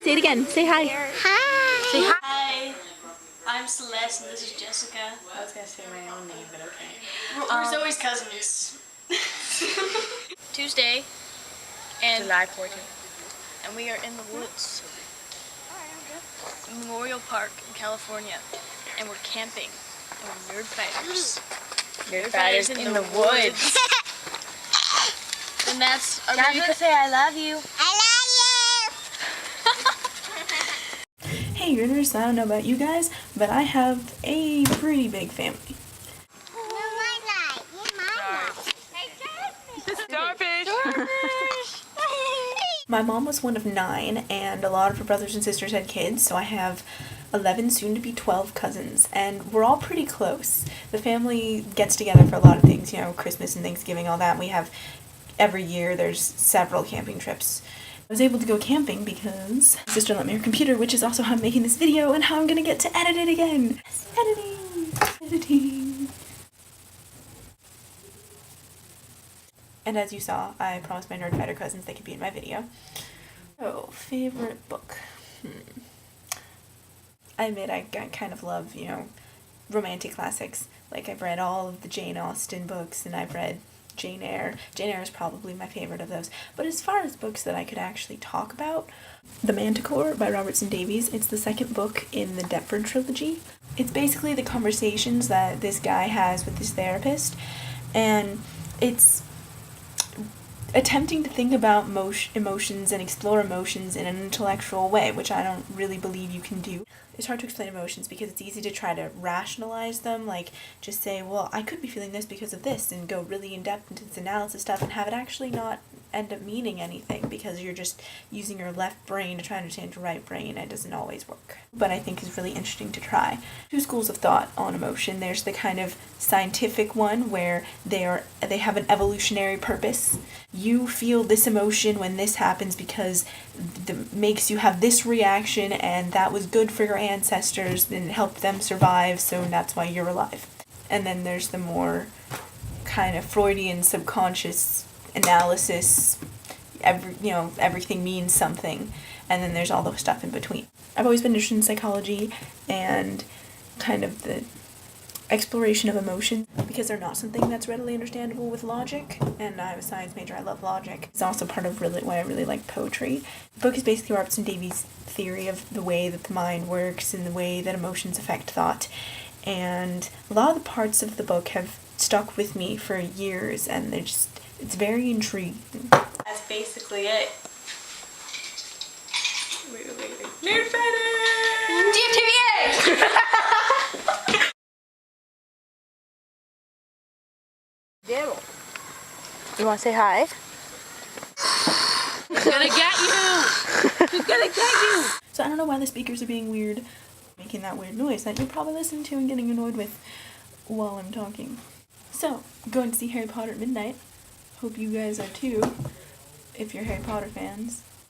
Say it again. Say hi. Hi. Say hi. Hi, I'm Celeste and this is Jessica. I was gonna say my own name, but okay. We're Zoe's cousins. Tuesday. And July 14th. and we are in the woods. Memorial Park in California. And we're camping. And we're nerd fighters. Nerd fighters in the woods. And that's our Guys, baby. let's say I love you. I Hey Nerders, I don't know about you guys, but I have a pretty big family. love you. You're my light. You're my light. Hey, Starfish! My mom was one of 9, and a lot of her brothers and sisters had kids, so I have 11, soon to be 12 cousins, and we're all pretty close. The family gets together for a lot of things, you know, Christmas and Thanksgiving, all that. We have, every year, there's several camping trips. I was able to go camping because my sister lent me her computer, which is also how I'm making this video and how I'm gonna get to edit it again. Editing. And as you saw, I promised my Nerd Fighter cousins they could be in my video. Oh, favorite book. I admit I kind of love, you know, romantic classics. Like, I've read all of the Jane Austen books, and I've read Jane Eyre. Jane Eyre is probably my favorite of those. But as far as books that I could actually talk about, The Manticore by Robertson Davies, it's the second book in the Deptford trilogy. It's basically the conversations that this guy has with his therapist, and it's attempting to think about emotions and explore emotions in an intellectual way, which I don't really believe you can do. It's hard to explain emotions because it's easy to try to rationalize them, like just say, well, I could be feeling this because of this, and go really in depth into this analysis stuff and have it actually not end up meaning anything because you're just using your left brain to try to understand your right brain. It doesn't always work. But I think it's really interesting to try. 2 schools of thought on emotion. There's the kind of scientific one where they have an evolutionary purpose. You feel this emotion when this happens because it makes you have this reaction, and that was good for your ancestors and it helped them survive, so that's why you're alive. And then there's the more kind of Freudian subconscious analysis, everything means something, and then there's all the stuff in between. I've always been interested in psychology and kind of the exploration of emotions because they're not something that's readily understandable with logic, and I'm a science major. I love logic. It's also part of why I really like poetry. The book is basically Robertson Davies' theory of the way that the mind works and the way that emotions affect thought, and a lot of the parts of the book have stuck with me for years, and it's very intriguing. That's basically it. Wait. Nerd Fighter! DFTVA! You want to say hi? He's gonna get you! He's gonna get you! So I don't know why the speakers are being weird, making that weird noise that you're probably listening to and getting annoyed with while I'm talking. So, going to see Harry Potter at midnight. Hope you guys are too, if you're Harry Potter fans.